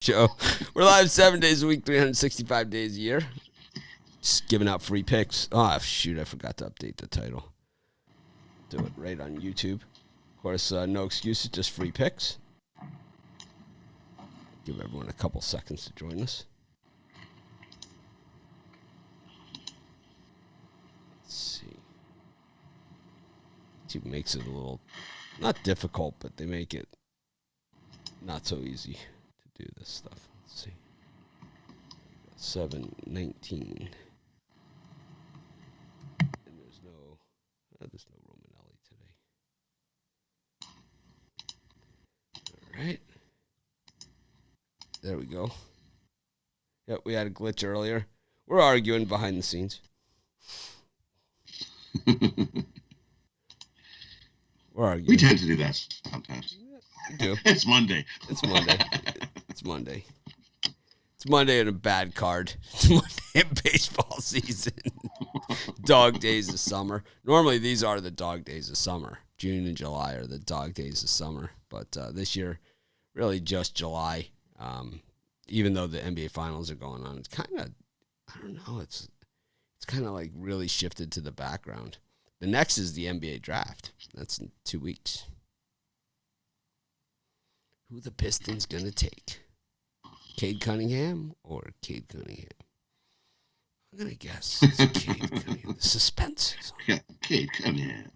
Show. We're live 7 days a week, 365 days a year. Just giving out free picks. Oh, shoot, I forgot to update the title. Do it right on YouTube. Of course, no excuses, just free picks. Give everyone a couple seconds to join us. Let's see. YouTube makes it a little, not difficult, but they make it not so easy to do this stuff. Let's see. 7:19. And there's no Romanelli today. All right. There we go. Yep, we had a glitch earlier. We're arguing behind the scenes. We're arguing. We tend to do that sometimes. We do. It's Monday. It's Monday. It's Monday. It's Monday and a bad card. It's Monday in baseball season. Dog days of summer. Normally, these are the dog days of summer. June and July are the dog days of summer. But this year, really just July. Even though the NBA Finals are going on, it's kind of, I don't know, it's kind of like really shifted to the background. The next is the NBA Draft. That's in 2 weeks. Who the Pistons going to take? Cade Cunningham or Cade Cunningham? I'm going to guess it's Cade Cunningham. The suspense is on. Yeah, Cade Cunningham.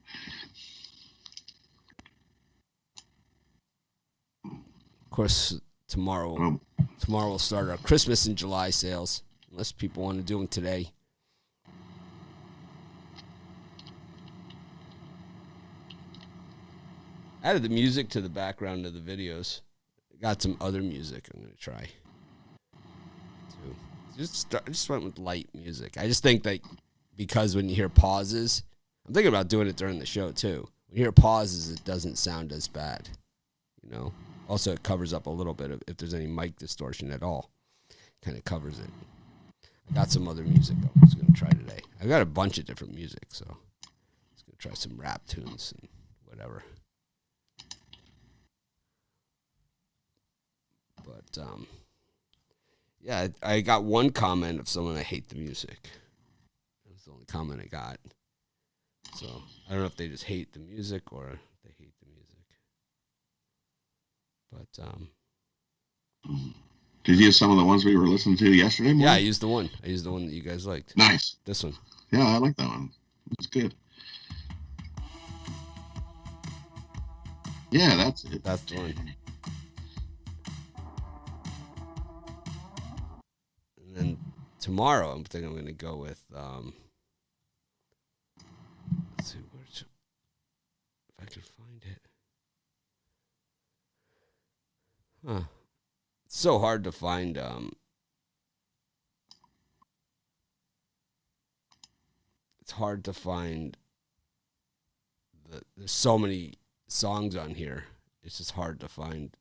Of course, tomorrow we'll start our Christmas and July sales, unless people want to do them today. Added the music to the background of the videos. Got some other music I'm going to try. Just went with light music. I just think that because when you hear pauses, I'm thinking about doing it during the show too. When you hear pauses, it doesn't sound as bad, you know. Also, it covers up a little bit of if there's any mic distortion at all. Kind of covers it. I got some other music I was going to try today. I got a bunch of different music, so I was going to try some rap tunes and whatever. But, yeah, I got one comment of someone I hate the music. That was the only comment I got. So, I don't know if they just hate the music or they hate the music. But, Did you use some of the ones we were listening to yesterday morning? Yeah, I used the one. I used the one that you guys liked. Nice. This one. Yeah, I like that one. It was good. Yeah, that's it. That's the one. And then tomorrow, I'm thinking I'm going to go with, let's see, if I can find it. Huh. It's so hard to find, it's hard to find, there's so many songs on here. It's just hard to find.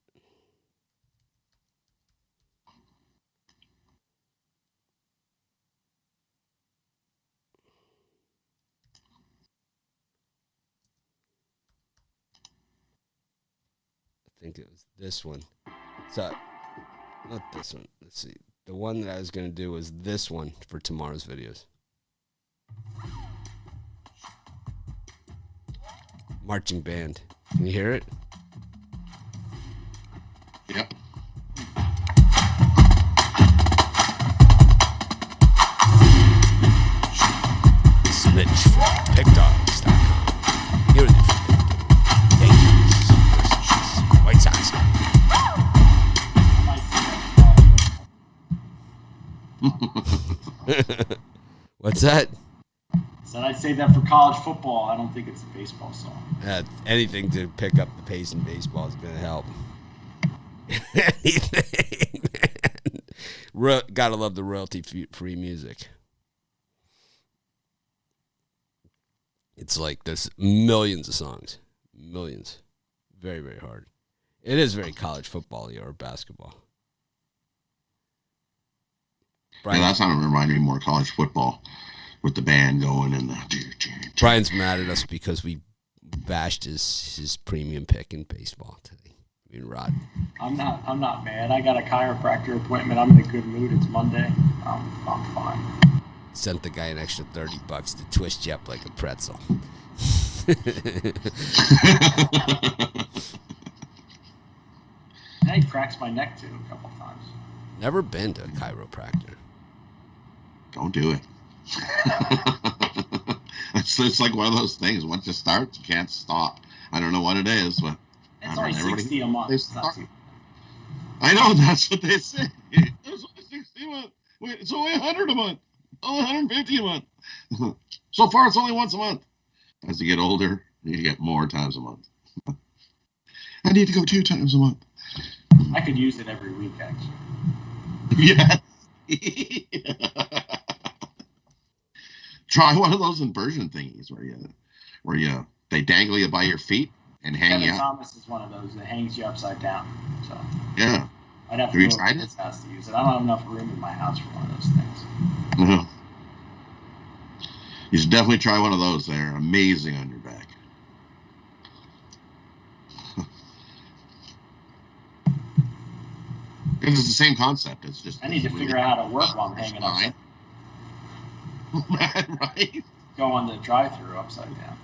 I think it was this one. So, not this one. Let's see. The one that I was going to do was this one for tomorrow's videos. Marching band. Can you hear it? Yep. Mitch from PickDogs.com. Here are the Yankees versus White Sox. What's that? Said I'd say that for college football. I don't think it's a baseball song. Anything to pick up the pace in baseball is going to help. Anything, man. Gotta love the royalty-free music. It's like there's millions of songs. Millions. Very, very hard. It is very college football-y or basketball. Yeah, that's not reminding me more college football with the band going and the. Brian's mad at us because we bashed his premium pick in baseball today. I mean, Rod. I'm not mad. I got a chiropractor appointment. I'm in a good mood. It's Monday. I'm fine. Sent the guy an extra $30 to twist you up like a pretzel. Yeah, he cracks my neck too a couple times. Never been to a chiropractor. Don't do it. It's like one of those things. Once you start, you can't stop. I don't know what it is, but it's only $60 a month. It's not too. I know, that's what they say. It's only $60 a month. Wait, it's only $100 a month. Only $150 a month. So far, it's only once a month. As you get older, you get more times a month. I need to go 2 times a month. I could use it every week, actually. Yeah. Try one of those inversion thingies where they dangle you by your feet and hang Kevin you up. Thomas is one of those that hangs you upside down. So yeah. I'd have to go to his house to use it. I don't have enough room in my house for one of those things. Uh-huh. You should definitely try one of those. They're amazing on your back. It's the same concept. It's just I need to figure out how to work while I'm hanging upside. Right? Go on the drive-through upside down.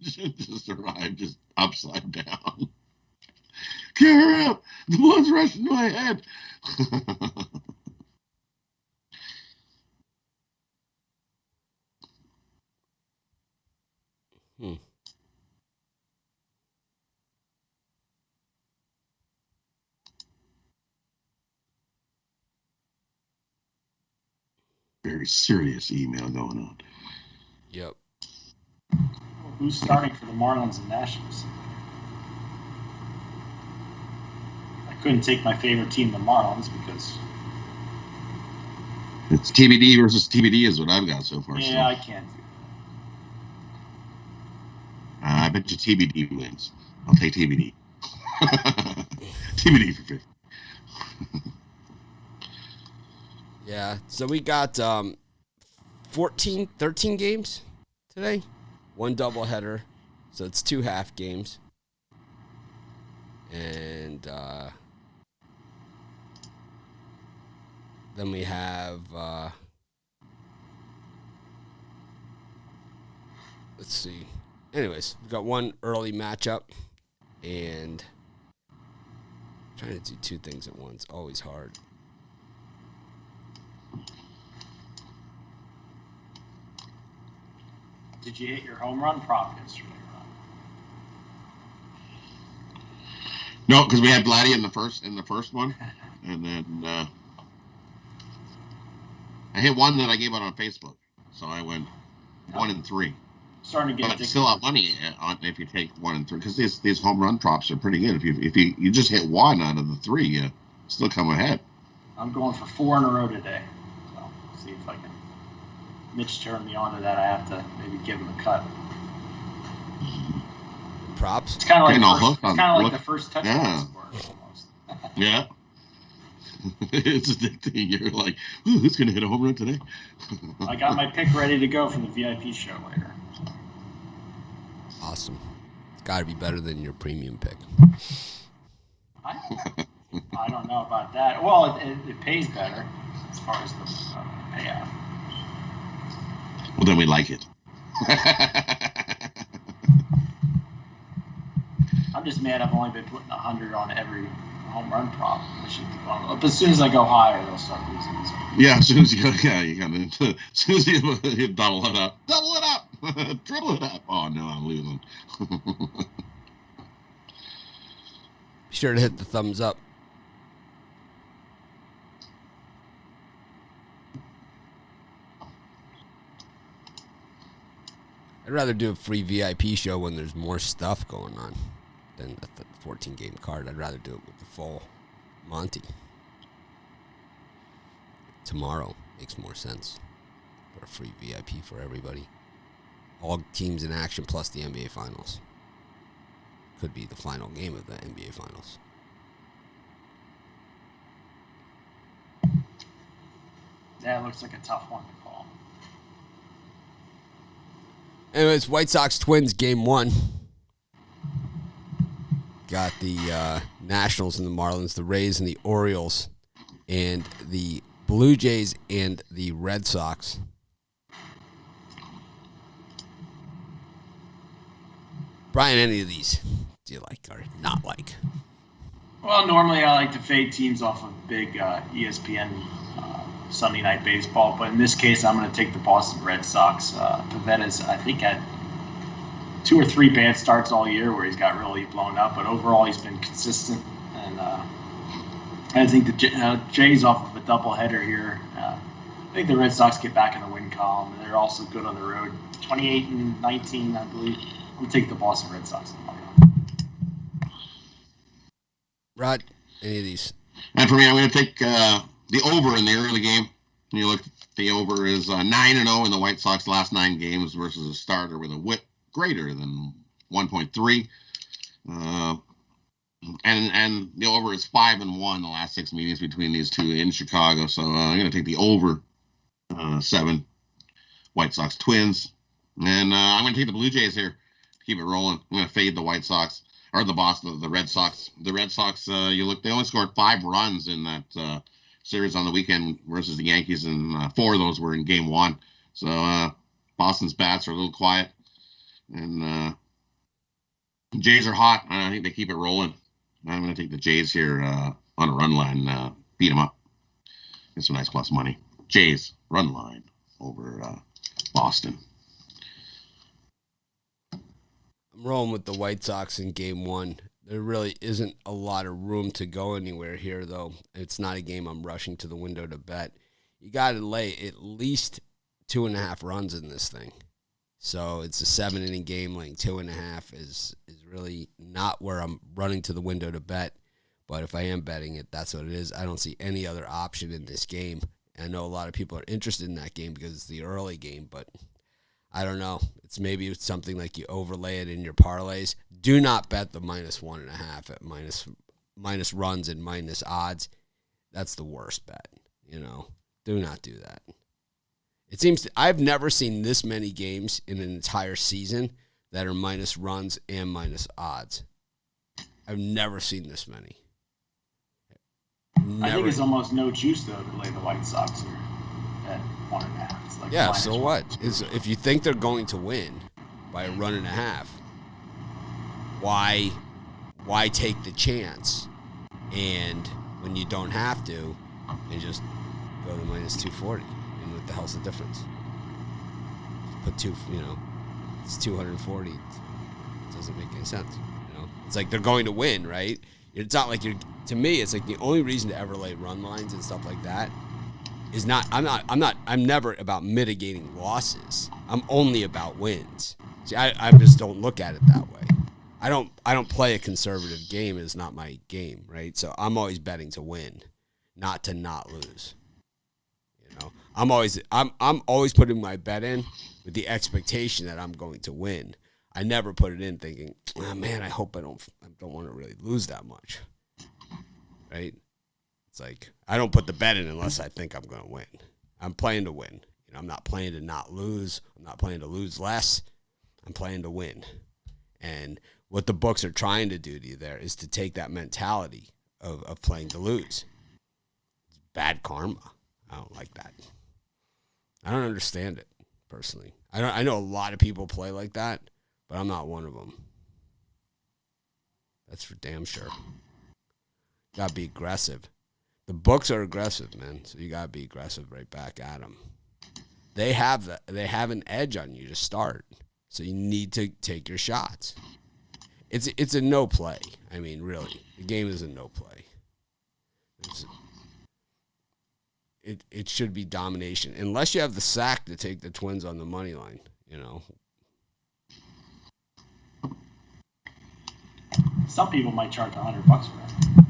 Just arrive just upside down. Carry up! The blood's rushing to my head. Very serious email going on. Yep. Who's starting for the Marlins and Nationals? I couldn't take my favorite team, the Marlins, because it's TBD versus TBD is what I've got so far. Yeah, I can't do that. I bet you TBD wins. I'll take TBD. TBD for 50. Yeah, so we got 13 games today. 1 doubleheader, so it's 2 half games. And then we have, let's see. Anyways, we've got 1 early matchup, and trying to do 2 things at once, always hard. Did you hit your home run prop yesterday, Ron? No, because we had Vladdy in the first one, and then I hit one that I gave out on Facebook, so I went 1 and 3. Starting to get but still have money on if you take 1 and 3 because these home run props are pretty good. If you just hit 1 out of the 3, you still come ahead. I'm going for 4 in a row today, so see if I can. Mitch turned me on to that. I have to maybe give him a cut. Props? It's kind of like the first touchdown score almost. Yeah. It's addicting. You're like, ooh, who's going to hit a home run today? I got my pick ready to go for the VIP show later. So. Awesome. It's got to be better than your premium pick. I don't know about that. Well, it pays better as far as the payout. Well, then we like it. I'm just mad I've only been putting 100 on every home run prop. But as soon as I go higher, they'll start losing. So. Yeah, as soon as you go, as soon as you double it up, triple it up. Oh no, I'm losing. Be sure to hit the thumbs up. I'd rather do a free VIP show when there's more stuff going on than the 14-game card. I'd rather do it with the full Monty. Tomorrow makes more sense for a free VIP for everybody. All teams in action plus the NBA Finals. Could be the final game of the NBA Finals. That looks like a tough one to call. Anyways, White Sox Twins game 1. got the Nationals and the Marlins, the Rays and the Orioles, and the Blue Jays and the Red Sox. Brian, any of these do you like or not like? Well, normally I like to fade teams off of big ESPN Sunday Night Baseball, but in this case, I'm going to take the Boston Red Sox. Pavetta's, I think, had 2 or 3 bad starts all year where he's got really blown up, but overall he's been consistent. And I think the Jays off of a doubleheader here. I think the Red Sox get back in the win column, and they're also good on the road. 28-19, I believe. I'm going to take the Boston Red Sox. Rod, any of these? And for me, I'm going to take the over in the early game. You look, the over is 9-0 in the White Sox last 9 games versus a starter with a whip greater than 1.3. And the over is 5-1 the last 6 meetings between these two in Chicago. So I'm going to take the over 7 White Sox Twins. And I'm going to take the Blue Jays here. Keep it rolling. I'm going to fade the White Sox. Or the Red Sox. The Red Sox, you look, they only scored 5 runs in that series on the weekend versus the Yankees, and 4 of those were in game 1. So Boston's bats are a little quiet, and Jays are hot. I think they keep it rolling. I'm going to take the Jays here on a run line, beat them up. Get some nice plus money. Jays run line over Boston. I'm rolling with the White Sox in game 1. There really isn't a lot of room to go anywhere here, though. It's not a game I'm rushing to the window to bet. You got to lay at least 2.5 runs in this thing. So it's a 7-inning game. Laying 2.5 is really not where I'm running to the window to bet. But if I am betting it, that's what it is. I don't see any other option in this game. I know a lot of people are interested in that game because it's the early game, but I don't know. Maybe something like you overlay it in your parlays. Do not bet the -1.5 at minus runs and minus odds. That's the worst bet. Do not do that. It seems I've never seen this many games in an entire season that are minus runs and minus odds. I've never seen this many. I think it's almost no juice though to lay the White Sox here at 1.5. Like yeah, so what? If you think they're going to win by 1.5, why take the chance? And when you don't have to, you just go to -240. And what the hell's the difference? Just put it's 240. It doesn't make any sense. It's like they're going to win, right? It's not like to me, it's like the only reason to ever lay run lines and stuff like that is I'm never about mitigating losses. I'm only about wins. See, I just don't look at it that way. I don't play a conservative game. It's not my game, right? So I'm always betting to win, not to not lose. I'm always putting my bet in with the expectation that I'm going to win. I never put it in thinking, oh man, I hope I don't want to really lose that much. Right? It's like I don't put the bet in unless I think I'm going to win. I'm playing to win. I'm not playing to not lose. I'm not playing to lose less. I'm playing to win. And what the books are trying to do to you there is to take that mentality of playing to lose. It's bad karma. I don't like that. I don't understand it personally. I know a lot of people play like that, but I'm not one of them. That's for damn sure. Got to be aggressive. The books are aggressive, man. So you got to be aggressive right back at them. They have an edge on you to start. So you need to take your shots. It's a no play. I mean, really. The game is a no play. It should be domination. Unless you have the sack to take the Twins on the money line, Some people might charge $100 for that.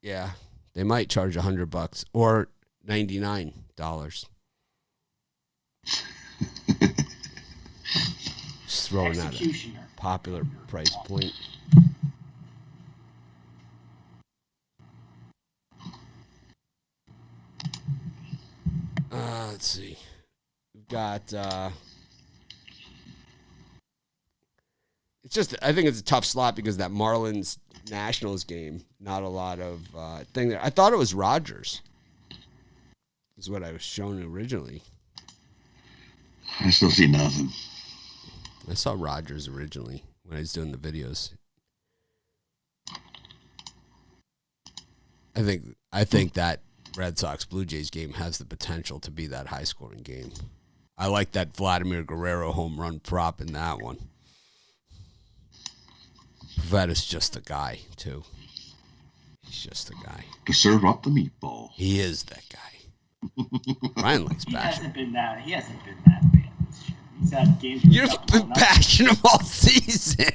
Yeah, they might charge $100 or $99. Just throwing out a popular price point. Let's see. We've got. It's just. I think it's a tough slot because that Marlins Nationals game. Not a lot of thing there. I thought it was Rogers. Is what I was shown originally. I still see nothing. I saw Rogers originally when I was doing the videos. I think that Red Sox Blue Jays game has the potential to be that high scoring game. I like that Vladimir Guerrero home run prop in that one. Vetta's just a guy too. He's just a guy. To serve up the meatball. He is that guy. Ryan likes passion. He hasn't been that bad this year. He's had games. You've been passionate all season.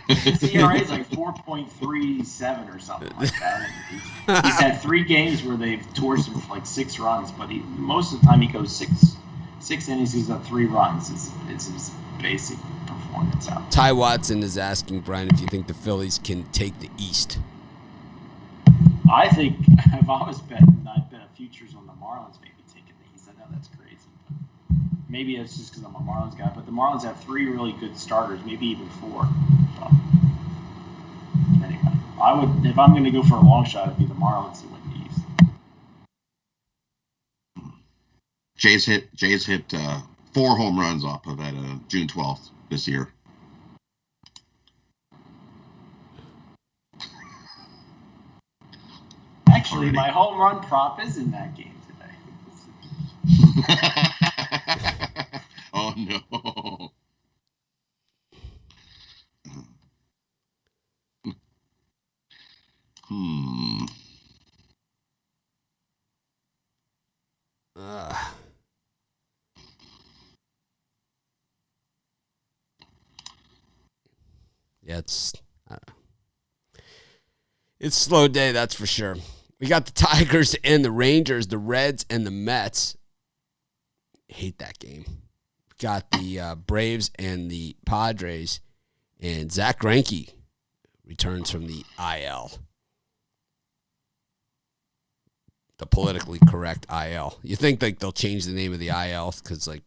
His ERA is like 4.37 or something like that. He's had 3 games where they've torched him for like 6 runs, but most of the time he goes six innings. He's got 3 runs. It's his basic performance out. Ty Watson is asking Brian if you think the Phillies can take the East. I think if I was betting, I'd bet a futures on the Marlins maybe taking the East. I know that's crazy, but maybe it's just because I'm a Marlins guy. But the Marlins have 3 really good starters, maybe even 4. So, anyway, I would, if I'm going to go for a long shot, it'd be the Marlins to win the East. Jays hit 4 home runs off of that June 12th this year. Actually, my home run prop is in that game today. Oh, no. Yeah, it's a slow day, that's for sure. We got the Tigers and the Rangers, the Reds and the Mets. Hate that game. We got the Braves and the Padres, and Zach Greinke returns from the IL. The politically correct IL. You think like they'll change the name of the IL because like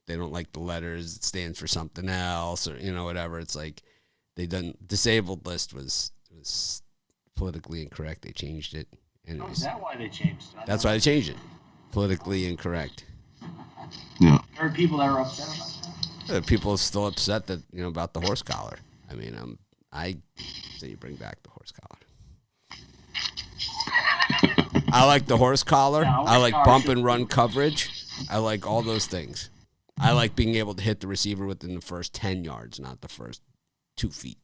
they don't like the letters, it stands for something else, or whatever. It's like they done disabled list was politically incorrect. They changed it. Anyways, is that why they changed it? That's why they changed it. Politically incorrect. Yeah. There are people that are upset about that. People are still upset that about the horse collar. I mean, I say you bring back the horse collar. I like the horse collar. Yeah, I like bump and run coverage. I like all those things. I like being able to hit the receiver within the first 10 yards, not the first 2 feet.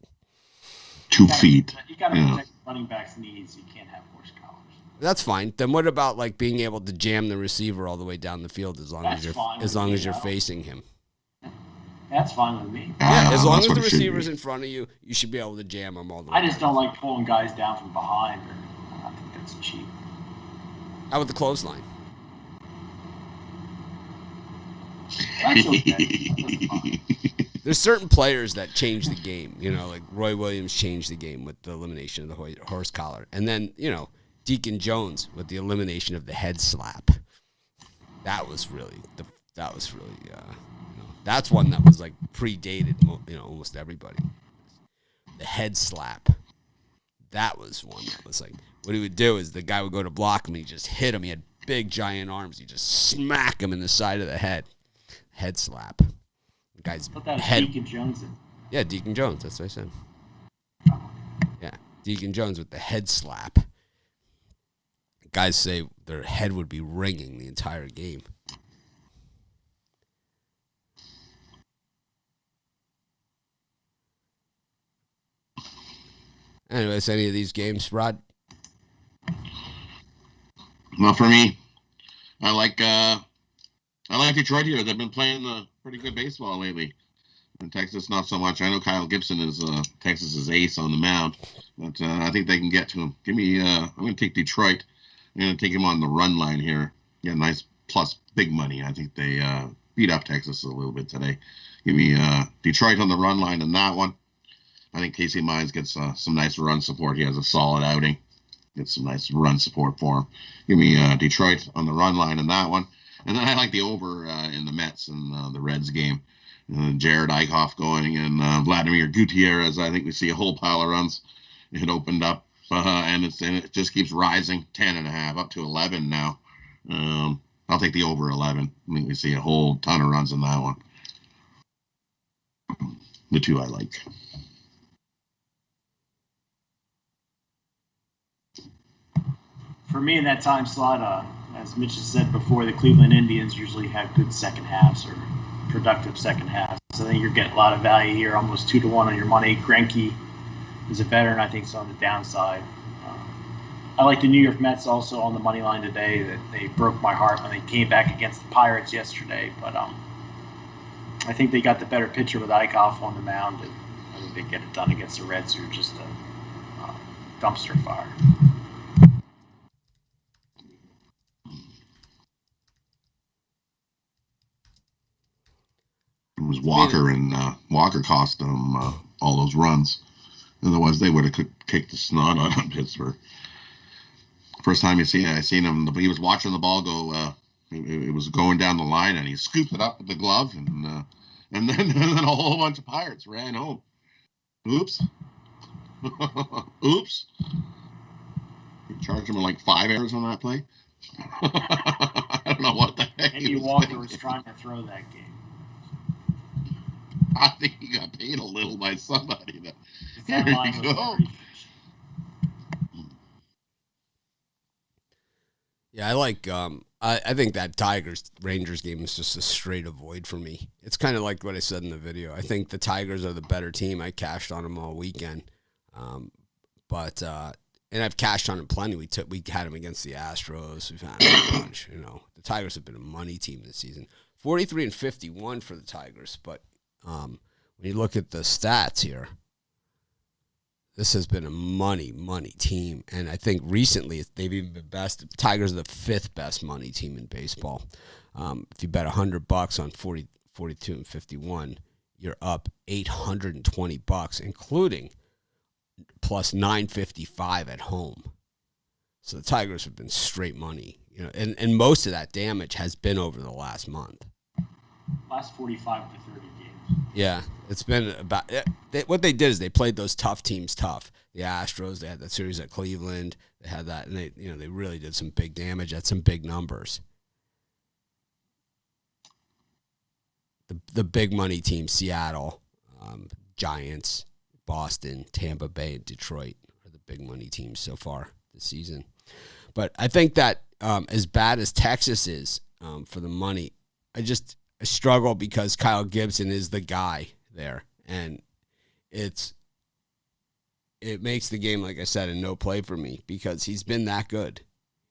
2 feet. You got to protect running backs' needs. You can't have horse collars. That's fine. Then what about like being able to jam the receiver all the way down the field as long as you're facing him? That's fine with me. Yeah, as long as the receiver's in front of you, you should be able to jam them all the way. I just don't like pulling guys down from behind. I think that's cheap. How about the clothesline? That's okay. There's certain players that change the game. Like Roy Williams changed the game with the elimination of the horse collar. And then, Deacon Jones with the elimination of the head slap. That was really, that's one that was like predated, almost everybody. The head slap. That was one that was like, what he would do is the guy would go to block him and he just hit him. He had big, giant arms. He just smack him in the side of the head. Head slap. The guy's head. Deacon Jones. Yeah, Deacon Jones. That's what I said. Yeah, Deacon Jones with the head slap. Guys say their head would be ringing the entire game. Anyways, any of these games, Rod? Well, for me, I like Detroit here. They've been playing pretty good baseball lately. And Texas, not so much. I know Kyle Gibson is Texas's ace on the mound, but I think they can get to him. Give me. I'm going to take Detroit. I'm going to take him on the run line here. Yeah, nice plus big money. I think they beat up Texas a little bit today. Give me Detroit on the run line in that one. I think Casey Mize gets some nice run support. He has a solid outing. Get some nice run support for him. Give me Detroit on the run line in that one. And then I like the over in the Mets and the Reds game. Jared Eichhoff going and Vladimir Gutierrez. I think we see a whole pile of runs. It opened up and it just keeps rising. 10.5 up to 11 now. I'll take the over 11. I think we see a whole ton of runs in that one. The two I like. For me in that time slot, as Mitch has said before, the Cleveland Indians usually have good second halves or productive second halves. So I think you're getting a lot of value here, almost 2-1 on your money. Greinke is a veteran, I think, so on the downside. I like the New York Mets also on the money line today. That they broke my heart when they came back against the Pirates yesterday. But I think they got the better pitcher with Eichhoff on the mound, and I think they get it done against the Reds, who are just a dumpster fire. It was Walker, and Walker cost them all those runs. Otherwise, they would have kicked the snot out of Pittsburgh. First time I seen him, he was watching the ball go. It was going down the line, and he scooped it up with the glove, and then a whole bunch of Pirates ran home. Oops. Oops. He charged him with like 5 errors on that play. I don't know what the heck. Maybe Walker was trying to throw that game. I think he got paid a little by somebody. That Here line you was go. very Yeah, I like. I think that Tigers Rangers game is just a straight avoid for me. It's kind of like what I said in the video. I think the Tigers are the better team. I cashed on them all weekend, but I've cashed on them plenty. We had them against the Astros. We've had them a bunch. The Tigers have been a money team this season. 43-51 for the Tigers, but when you look at the stats here, this has been a money team. And I think recently they've even been best. The Tigers are the 5th best money team in baseball. If you bet $100 on 42-51, you're up $820, including plus 955 at home. So the Tigers have been straight money. And most of that damage has been over the last month. last 45 to 30 games. Yeah, it's been about what they did is they played those tough teams tough. The Astros, they had that series at Cleveland. They had that, and they really did some big damage at some big numbers. The big money teams, Seattle, Giants, Boston, Tampa Bay, and Detroit are the big money teams so far this season. But I think that as bad as Texas is for the money, I struggle because Kyle Gibson is the guy there, and it makes the game, like I said, a no play for me because he's been that good.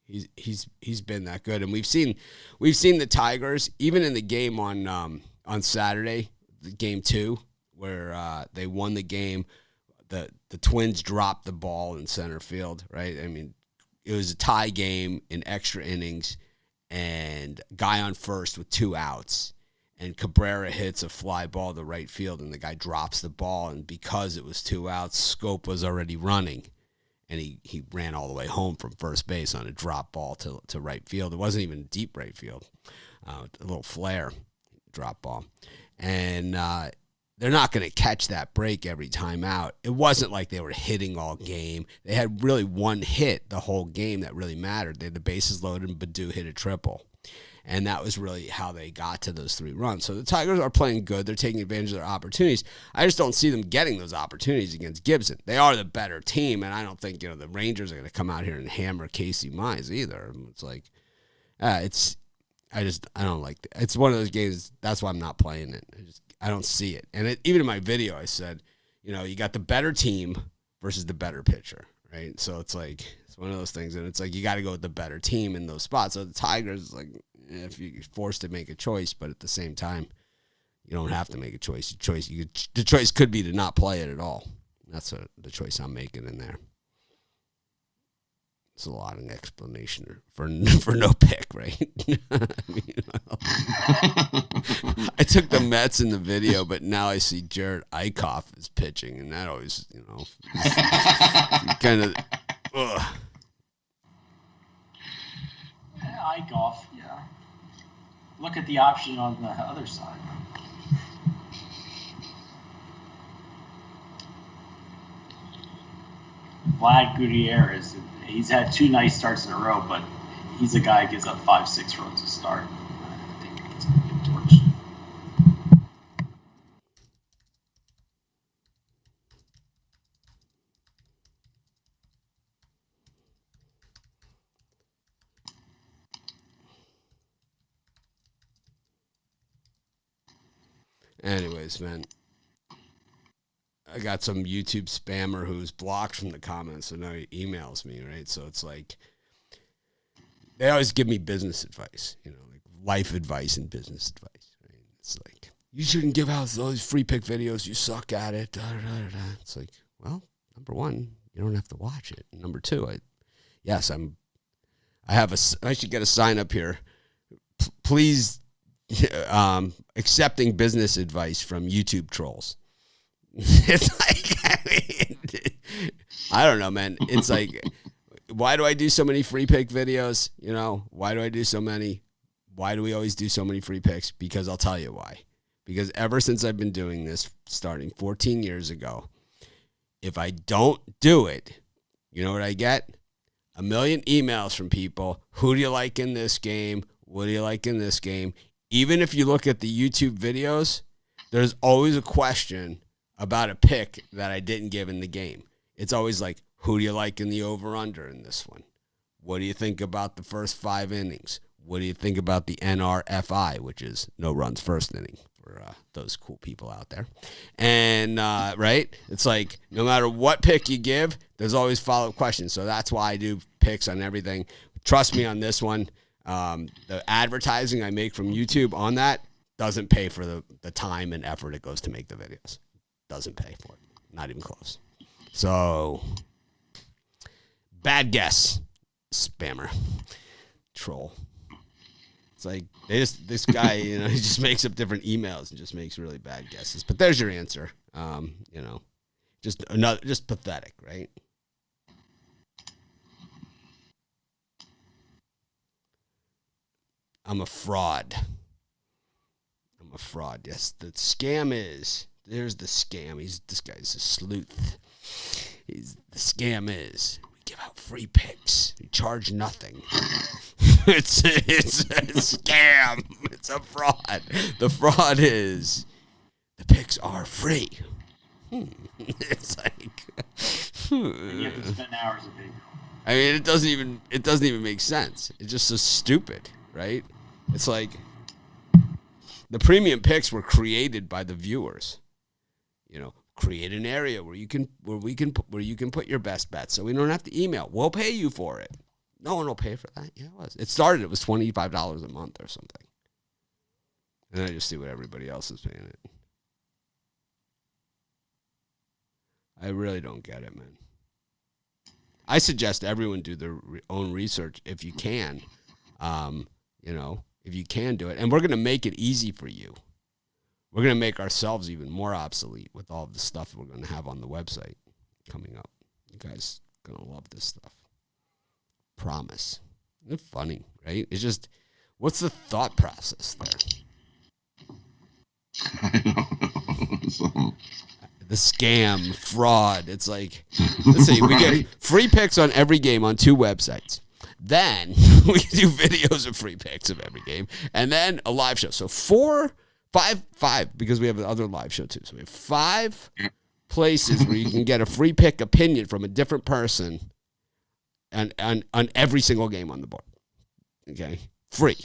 He's been that good, and we've seen the Tigers even in the game on Saturday, the game 2, where they won the game. The Twins dropped the ball in center field, right? I mean, it was a tie game in extra innings, and guy on first with 2 outs. And Cabrera hits a fly ball to right field, and the guy drops the ball. And because it was 2 outs, Scope was already running, and he ran all the way home from first base on a drop ball to right field. It wasn't even deep right field, a little flare drop ball. And they're not going to catch that break every time out. It wasn't like they were hitting all game. They had really one hit the whole game that really mattered. They had the bases loaded, and Baddoo hit a triple. And that was really how they got to those 3 runs. So the Tigers are playing good. They're taking advantage of their opportunities. I just don't see them getting those opportunities against Gibson. They are the better team, and I don't think the Rangers are going to come out here and hammer Casey Mize either. It's like, I don't like it. It's one of those games. That's why I'm not playing it. I don't see it. And even in my video, I said, you got the better team versus the better pitcher, right? So it's like it's one of those things, and it's like you got to go with the better team in those spots. So the Tigers, like, if you're forced to make a choice, but at the same time, You don't have to make a choice. The choice could be to not play it at all. That's the choice I'm making in there. It's a lot of explanation for no pick, right? I took the Mets in the video, but now I see Jared Eichhoff is pitching, and that always, kind of. Eichhoff, yeah. Look at the option on the other side. Vlad Gutierrez, he's had 2 nice starts in a row, but he's a guy who gives up 5-6 runs to start. I think it's going to get torched. Anyways, man, I got some YouTube spammer who's blocked from the comments, so now he emails me, right? So it's like they always give me business advice, like life advice and business advice, right? It's like, you shouldn't give out those free pick videos. You suck at it. Da, da, da, da. It's like, well, number one, you don't have to watch it. Number two, I should get a sign up here. Please. Accepting business advice from YouTube trolls. It's like, I don't know, man. It's like, why do I do so many free pick videos? Why do I do so many? Why do we always do so many free picks? Because I'll tell you why. Because ever since I've been doing this, starting 14 years ago, if I don't do it, you know what I get? 1 million emails from people. Who do you like in this game? What do you like in this game? Even if you look at the YouTube videos, there's always a question about a pick that I didn't give in the game. It's always like, who do you like in the over-under in this one? What do you think about the first 5 innings? What do you think about the NRFI, which is no runs first inning for those cool people out there? And, right, it's like no matter what pick you give, there's always follow-up questions. So that's why I do picks on everything. Trust me on this one. The advertising I make from YouTube on that doesn't pay for the time and effort it goes to make the videos. Doesn't pay for it. Not even close. So, bad guess, spammer, troll. It's like this guy, he just makes up different emails and just makes really bad guesses. But there's your answer. Just pathetic, right? I'm a fraud. Yes, the scam is. There's the scam. This guy's a sleuth. The scam is we give out free picks. We charge nothing. It's a scam. It's a fraud. The fraud is the picks are free. It's like you have to spend hours a day. I mean, it doesn't even make sense. It's just so stupid, right? It's like the premium picks were created by the viewers. Create an area where you can put your best bets, so we don't have to email. We'll pay you for it. No one will pay for that. Yeah, it was. It was $25 a month or something, and I just see what everybody else is paying it. I really don't get it, man. I suggest everyone do their own research if you can. If you can do it. And we're going to make it easy for you. We're going to make ourselves even more obsolete with all of the stuff we're going to have on the website coming up. You guys are going to love this stuff. Promise. Isn't it funny, right? It's just, what's the thought process there? I don't know. The scam, fraud. It's like, let's see, we get free picks on every game on 2 websites. Then we do videos of free picks of every game, and then a live show. So 5, because we have another live show too. So we have 5 places where you can get a free pick opinion from a different person, and on every single game on the board. Okay, free.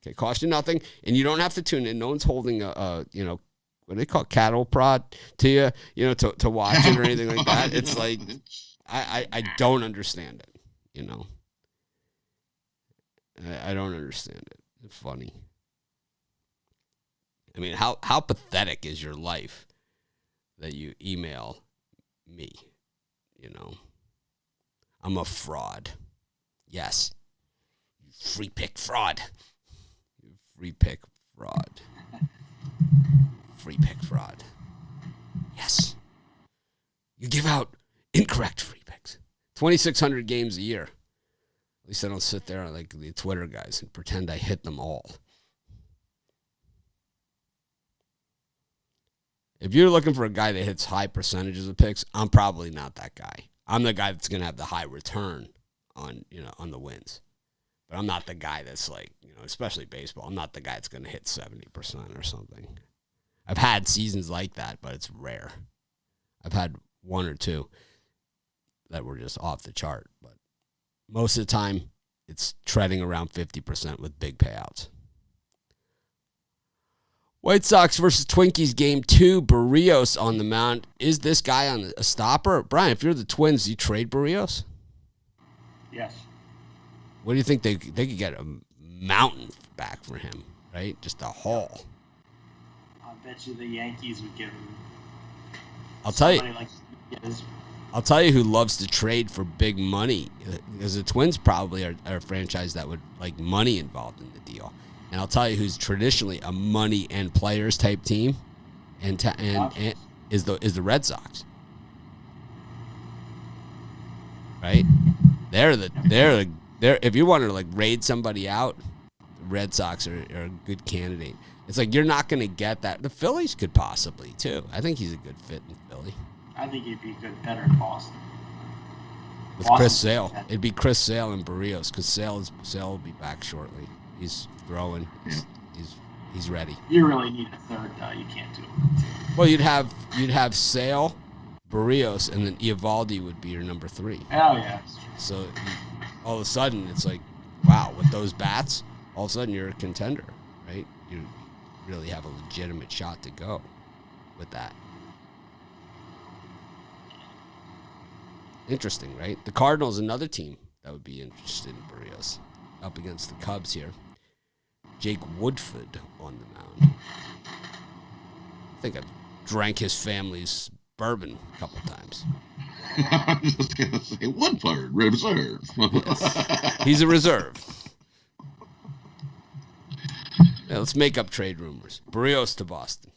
Okay, cost you nothing, and you don't have to tune in. No one's holding a what do they call it, cattle prod to you, to watch it or anything like that. It's like I don't understand it. I don't understand it. It's funny. I mean, how pathetic is your life that you email me? You know, I'm a fraud. Yes. You free pick fraud. You free pick fraud. Free pick fraud. Yes. You give out incorrect free picks. 2,600 games a year. At least I don't sit there like the Twitter guys and pretend I hit them all. If you're looking for a guy that hits high percentages of picks, I'm probably not that guy. I'm the guy that's going to have the high return on the wins. But I'm not the guy that's like, especially baseball, I'm not the guy that's going to hit 70% or something. I've had seasons like that, but it's rare. I've had one or two that were just off the chart. But most of the time, it's treading around 50% with big payouts. White Sox versus Twinkies game 2. Barrios on the mound. Is this guy on a stopper? Brian, if you're the Twins, do you trade Barrios? Yes. What do you think they could get a mountain back for him, right? Just a haul. I bet you the Yankees would give him. I'll tell you. Like his. I'll tell you who loves to trade for big money. Because the Twins probably are a franchise that would like money involved in the deal. And I'll tell you who's traditionally a money and players type team, and is the Red Sox. Right? They're if you want to like raid somebody out, the Red Sox are a good candidate. It's like you're not going to get that. The Phillies could possibly too. I think he's a good fit in Philly. I think he'd be better in Boston. With Chris Sale, it'd be Chris Sale and Barrios because Sale will be back shortly. He's throwing. He's ready. You really need a third, though. You can't do it. Well, you'd have Sale, Barrios, and then Eovaldi would be your number 3. Oh yeah. So all of a sudden, it's like, wow, with those bats, all of a sudden you're a contender, right? You really have a legitimate shot to go with that. Interesting, right? The Cardinals, another team that would be interested in Barrios, up against the Cubs here. Jake Woodford on the mound. I think I've drank his family's bourbon a couple times. I was just going to say, Woodford, reserve. Yes. He's a reserve. Yeah, let's make up trade rumors. Barrios to Boston.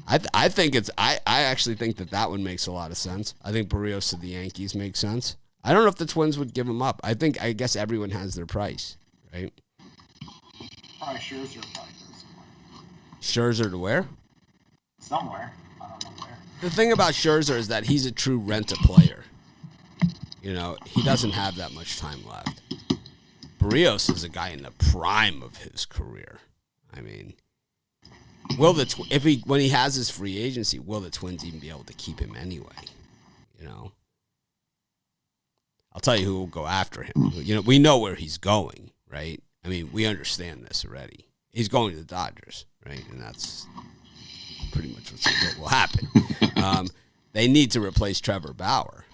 I think I actually think that one makes a lot of sense. I think Barrios to the Yankees makes sense. I don't know if the Twins would give him up. I guess everyone has their price, right? Probably Scherzer probably goes somewhere. Scherzer to where? Somewhere. I don't know where. The thing about Scherzer is that he's a true rent-a-player. He doesn't have that much time left. Barrios is a guy in the prime of his career. I mean, when he has his free agency, will the Twins even be able to keep him anyway? I'll tell you who will go after him. We know where he's going, right? I mean, we understand this already. He's going to the Dodgers, right? And that's pretty much what will happen. They need to replace Trevor Bauer,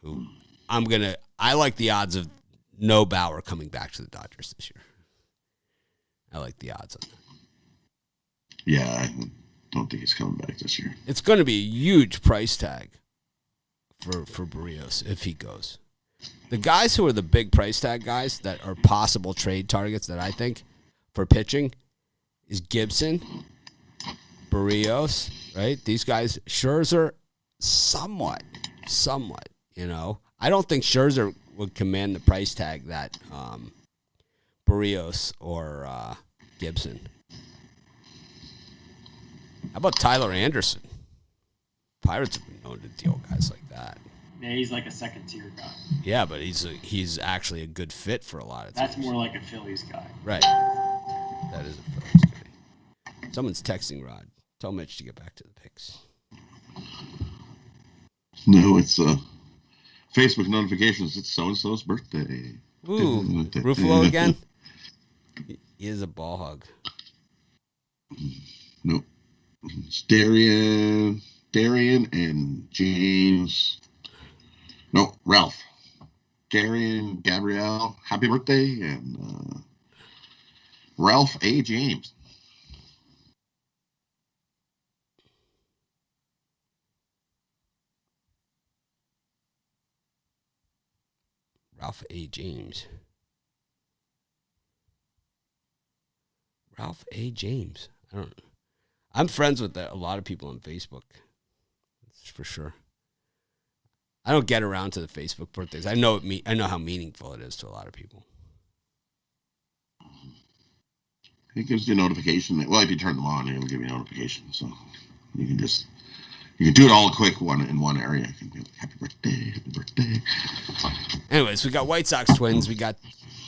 who I like the odds of no Bauer coming back to the Dodgers this year. I like the odds on that. Yeah, I don't think he's coming back this year. It's going to be a huge price tag for Barrios if he goes. The guys who are the big price tag guys that are possible trade targets that I think for pitching is Gibson, Barrios, right? These guys, Scherzer, somewhat. I don't think Scherzer would command the price tag that Barrios or Gibson. How about Tyler Anderson? Pirates have been known to deal guys like that. Yeah, he's like a second-tier guy. Yeah, but he's actually a good fit for a lot of teams. That's more like a Phillies guy. Right. That is a Phillies guy. Someone's texting Rod. Tell Mitch to get back to the picks. No, it's Facebook notifications. It's so-and-so's birthday. Ooh, Ruffalo again? He is a ball hog. Nope. It's Darian and James. No, Ralph. Darian, Gabrielle, happy birthday. And Ralph A. James. Ralph A. James. Ralph A. James. I don't know. I'm friends with a lot of people on Facebook. That's for sure. I don't get around to the Facebook birthdays. I know how meaningful it is to a lot of people. It gives you a notification. Well, if you turn them on, it'll give you a notification. So you can do it all quick in one area. You can be like, happy birthday. Anyways, we got White Sox Twins. We got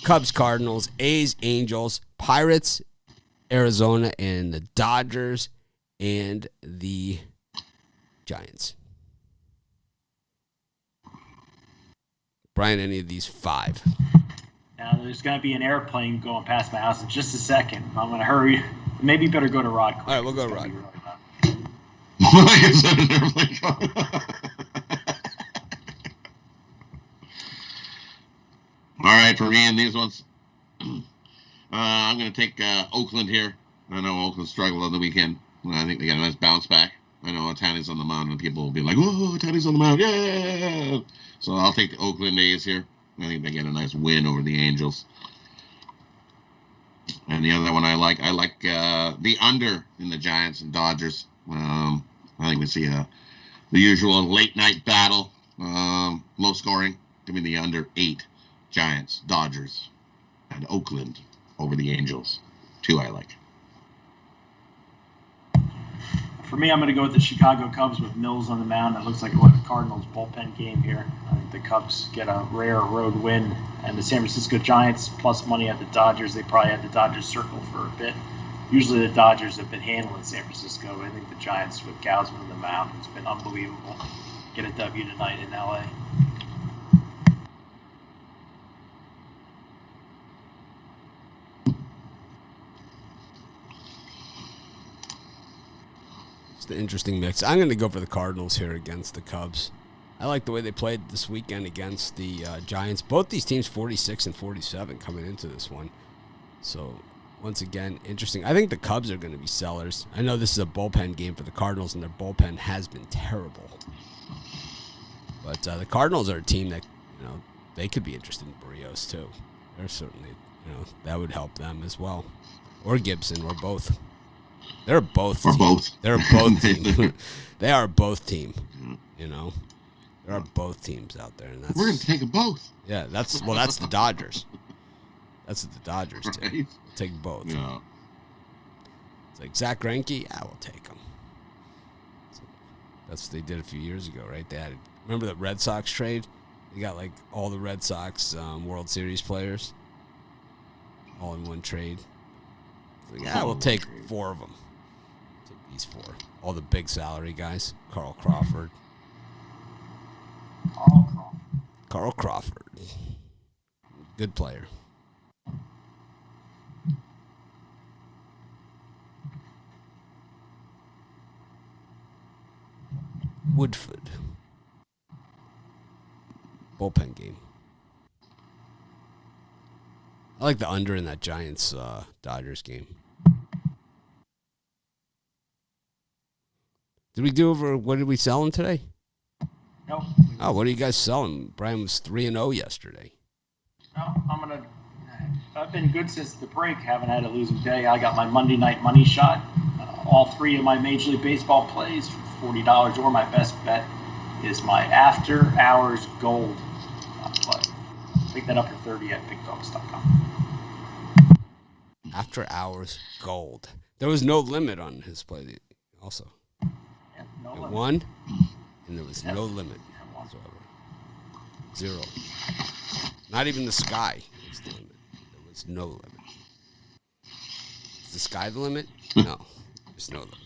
Cubs Cardinals, A's Angels, Pirates Arizona, and the Dodgers and the Giants. Brian, any of these five? Now, there's going to be an airplane going past my house in just a second. I'm going to hurry. Maybe better go to Rod quick. All right, we'll go to Rod. Is that an airplane coming? All right, for me in these ones, I'm going to take Oakland here. I know Oakland struggled on the weekend. I think they got a nice bounce back. I know Ohtani's on the mound, and people will be like, "Whoa, Ohtani's on the mound, yeah!" So I'll take the Oakland A's here. I think they get a nice win over the Angels. And the other one I like the under in the Giants and Dodgers. I think we see the usual late night battle, low scoring. Give me the under 8, Giants, Dodgers, and Oakland over the Angels. 2 I like. For me, I'm going to go with the Chicago Cubs with Mills on the mound. It looks like the Cardinals bullpen game here. I think the Cubs get a rare road win. And the San Francisco Giants plus money at the Dodgers. They probably had the Dodgers circle for a bit. Usually the Dodgers have been handling San Francisco. I think the Giants with Gausman on the mound, it's been unbelievable. Get a W tonight in LA. The interesting mix. I'm going to go for the Cardinals here against the Cubs. I like the way they played this weekend against the Giants. Both these teams 46 and 47 coming into this one. So, once again, interesting. I think the Cubs are going to be sellers. I know this is a bullpen game for the Cardinals, and their bullpen has been terrible. But the Cardinals are a team that, they could be interested in Barrios, too. They're certainly, that would help them as well. Or Gibson, or both. They're both. They're both team. They are both team. There are both teams out there, and we're gonna take them both. Yeah, that's the Dodgers. That's what the Dodgers do. Right? We'll take both. Yeah. It's like Zach Greinke. I will take him. So that's what they did a few years ago, right? Remember the Red Sox trade? They got like all the Red Sox World Series players all in one trade. We'll take 4 of them. Take these 4. All the big salary guys. Carl Crawford. Carl Crawford. Good player. Woodford. Bullpen game. I like the under in that Giants-Dodgers game. Did we do over? What did we sell them today? No. Oh, what are you guys selling? Brian was 3-0 yesterday. No, I've been good since the break. Haven't had a losing day. I got my Monday night money shot. All 3 of my Major League Baseball plays for $40, or my best bet is my after hours gold play. Pick that up for 30 at pickdogs.com. After hours gold. There was no limit on his play. Also, Yeah, no limit. Won, and there was no limit whatsoever. 0. Not even the sky was the limit. There was no limit. Is the sky the limit? No, there's no limit.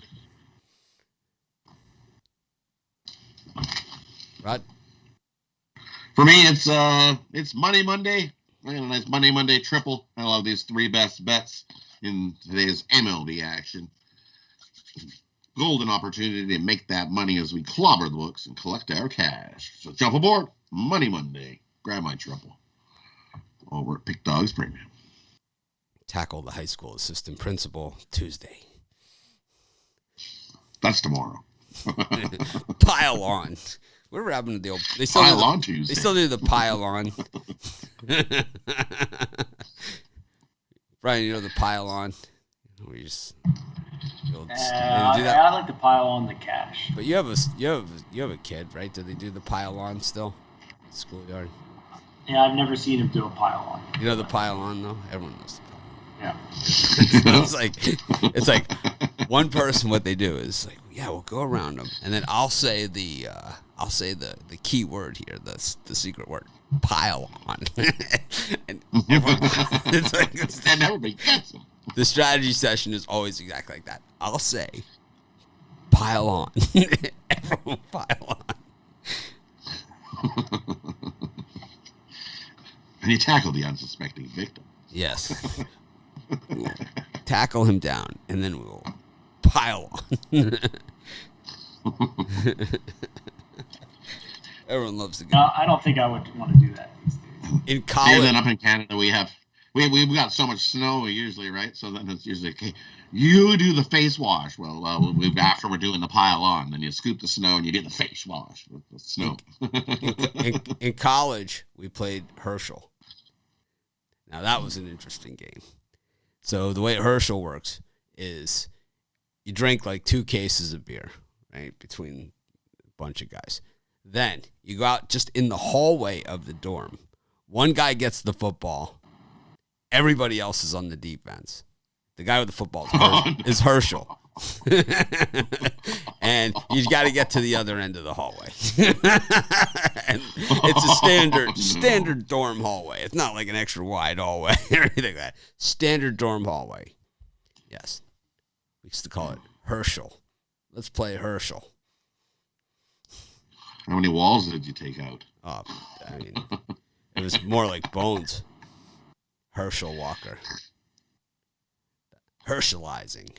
Rod? For me, it's Money Monday. I got a nice Money Monday triple. I love these 3 best bets in today's MLB action. Golden opportunity to make that money as we clobber the books and collect our cash. So jump aboard, Money Monday. Grab my triple over at Pick Dogs Premium. tackle the high school assistant principal Tuesday. That's tomorrow. Pile on. Whatever happened to the old? They still Pile on Tuesday. They still do the pile on. Brian, you know the pile on. We just. Do that? I like to pile on the cash. But you have a kid, right? Do they do the pile on still? At schoolyard. Yeah, I've never seen him do a pile on. You know the pile on though. Everyone knows the pile on. Yeah. it's like one person. What they do is like, yeah, we'll go around them, and then I'll say the key word here, the secret word, pile on, and it's like and everybody gets them. The strategy session is always exactly like that. I'll say, pile on, everyone pile on. And you tackle the unsuspecting victim. Yes. We'll tackle him down, and then we'll pile on. Everyone loves the game. No, I don't think I would want to do that these days. In college, and then up in Canada, we've got so much snow usually, right? So then it's usually, okay, you do the face wash. Well, after we're doing the pile on, then you scoop the snow and you do the face wash with the snow. In college, we played Herschel. Now, that was an interesting game. So the way Herschel works is you drink like 2 cases of beer, right, between a bunch of guys. Then you go out just in the hallway of the dorm. One guy gets the football. Everybody else is on the defense. The guy with the football is Herschel. And you got to get to the other end of the hallway. And it's a standard dorm hallway. It's not like an extra wide hallway or anything like that. Standard dorm hallway. Yes. We used to call it Herschel. Let's play Herschel. How many walls did you take out? Oh, I mean, it was more like bones. Herschel Walker. Herschelizing.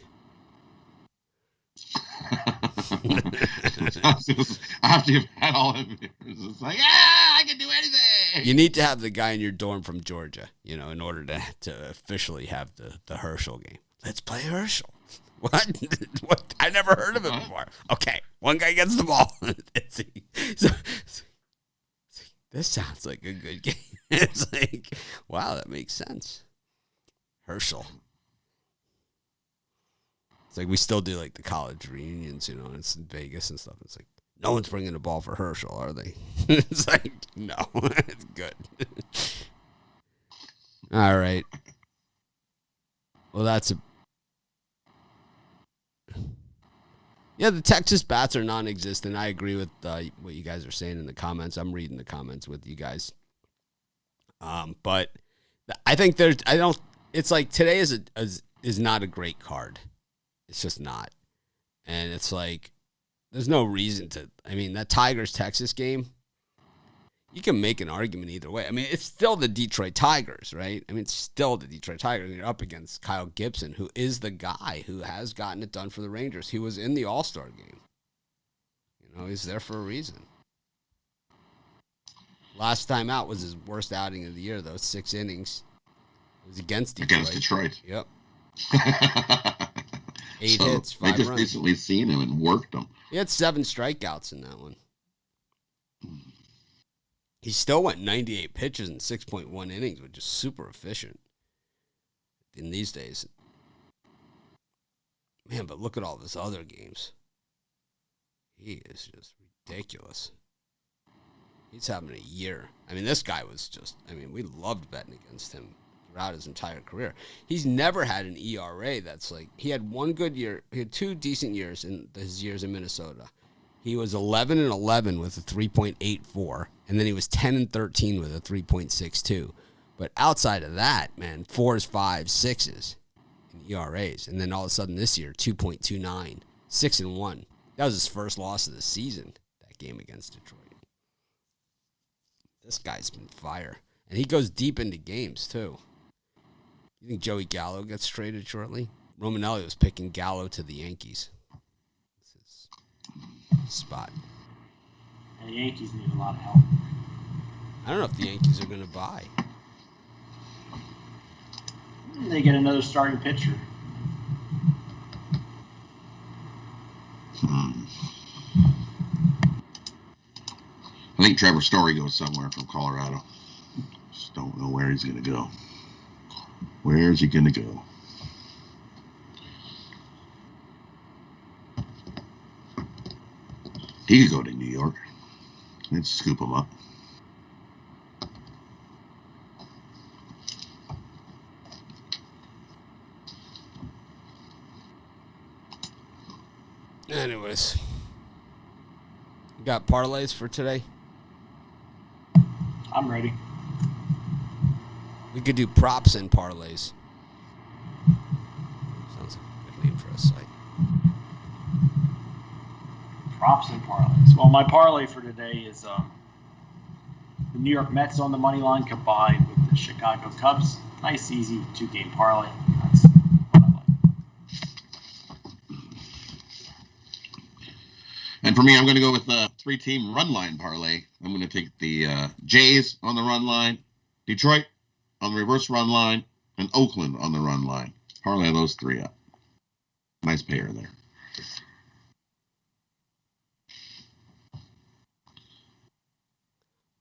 After you've had all of it, it's like, I can do anything. You need to have the guy in your dorm from Georgia, in order to officially have the Herschel game. Let's play Herschel. What? What? I never heard of it before. Okay, one guy gets the ball. This sounds like a good game. It's like, wow, that makes sense. Herschel. It's like we still do like the college reunions, it's in Vegas and stuff. It's like, no one's bringing the ball for Herschel, are they? It's like, no, it's good. All right. Well, yeah, the Texas bats are non-existent. I agree with what you guys are saying in the comments. I'm reading the comments with you guys. But I think it's like today is not a great card. It's just not. And it's like, there's no reason that Tigers-Texas game, you can make an argument either way. I mean, it's still the Detroit Tigers, right? I mean, it's still the Detroit Tigers. And you're up against Kyle Gibson, who is the guy who has gotten it done for the Rangers. He was in the All-Star game. He's there for a reason. Last time out was his worst outing of the year, though. 6 innings. It was against Detroit. Yep. 8 hits, 5 runs. They just recently seen him and worked him. He had 7 strikeouts in that one. He still went 98 pitches in 6.1 innings, which is super efficient in these days. Man, but look at all his other games. He is just ridiculous. He's having a year. I mean, this guy was just, we loved betting against him throughout his entire career. He's never had an ERA that's like, he had 1 good year. He had 2 decent years in his years in Minnesota. He was 11-11 with a 3.84, and then he was 10-13 with a 3.62. But outside of that, man, 4s, 5s, 6s in ERAs, and then all of a sudden this year, 2.29, 6-1. That was his first loss of the season. That game against Detroit. This guy's been fire, and he goes deep into games too. You think Joey Gallo gets traded shortly? Romanelli was picking Gallo to the Yankees. Spot. And the Yankees need a lot of help. I don't know if the Yankees are going to buy. They get another starting pitcher. I think Trevor Story goes somewhere from Colorado. Just don't know where he's going to go. Where's he going to go? He could go to New York. Let's scoop him up. Anyways, you got parlays for today? I'm ready. We could do props and parlays. Sounds like a good name for a site. Props and parlays. Well, my parlay for today is the New York Mets on the money line combined with the Chicago Cubs. Nice, easy 2-game parlay. That's what I like. And for me, I'm going to go with the 3-team run line parlay. I'm going to take the Jays on the run line, Detroit on the reverse run line, and Oakland on the run line. Parlay those 3 up. Nice pair there.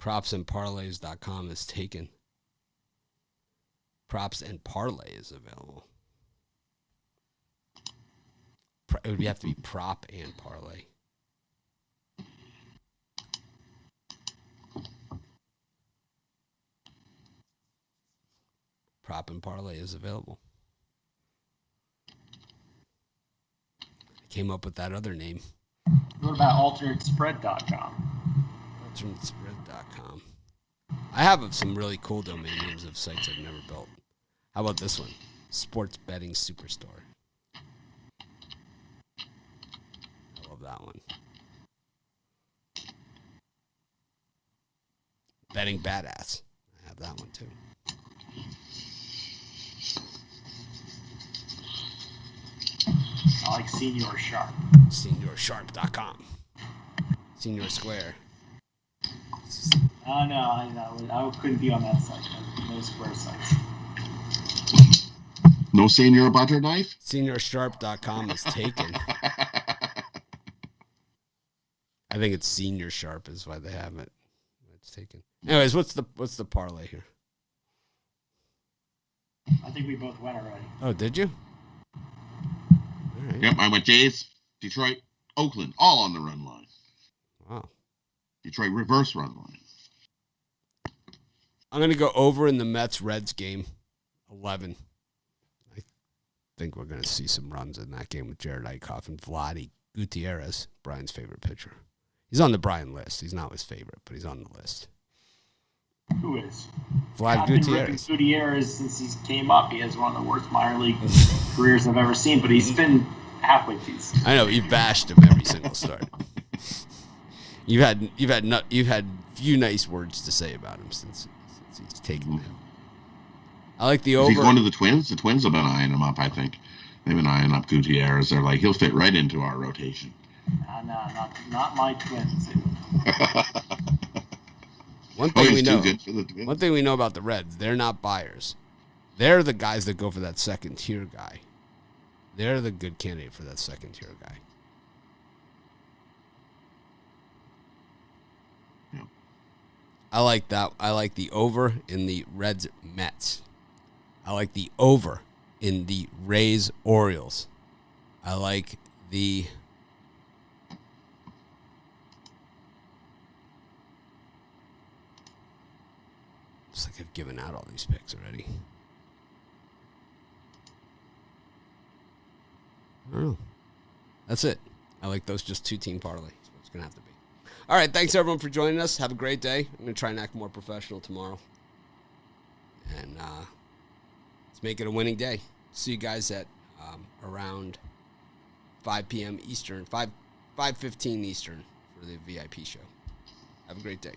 Propsandparlays.com is taken. Props and parlay is available. It would have to be prop and parlay. Prop and parlay is available. I came up with that other name. What about alternatespread.com? Alternatespread.com. I have some really cool domain names of sites I've never built. How about this one? Sports Betting Superstore. I love that one. Betting Badass. I have that one too. I like Senior Sharp. SeniorSharp.com. Senior Square. Oh, no, I couldn't be on that site. No Square sites. No senior butter knife? SeniorSharp.com is taken. I think it's Senior Sharp is why they have it. It's taken. Anyways, what's the parlay here? I think we both went already. Oh, did you? All right. Yep, I went Jays, Detroit, Oakland, all on the run line. Wow. Detroit reverse run line. I'm going to go over in the Mets-Reds game, 11. I think we're going to see some runs in that game with Jared Eichhoff and Vladdy Gutierrez, Brian's favorite pitcher. He's on the Brian list. He's not his favorite, but he's on the list. Who is? Vlad I've been ripping Gutierrez. Gutierrez since he came up. He has one of the worst minor league careers I've ever seen, but he's been halfway decent. I know, you've bashed him every single start. You've had few nice words to say about him since he's taken him. I like the over. Is he going to the Twins? The Twins have been eyeing him up, I think. They've been eyeing up Gutierrez. They're like, he'll fit right into our rotation. No, not my Twins. One thing we Too know. good for the Twins. One thing we know about the Reds, they're not buyers. They're the guys that go for that second tier guy. They're the good candidate for that second tier guy. Yeah. I like that. I like the over in the Reds Mets. I like the over in the Rays Orioles. I like the It's like I've given out all these picks already. I don't know. That's it. I like those just 2-team parlays. That's what it's going to have to be. All right. Thanks, everyone, for joining us. Have a great day. I'm going to try and act more professional tomorrow. And let's make it a winning day. See you guys at around 5 p.m. Eastern, 5:15 Eastern for the VIP show. Have a great day.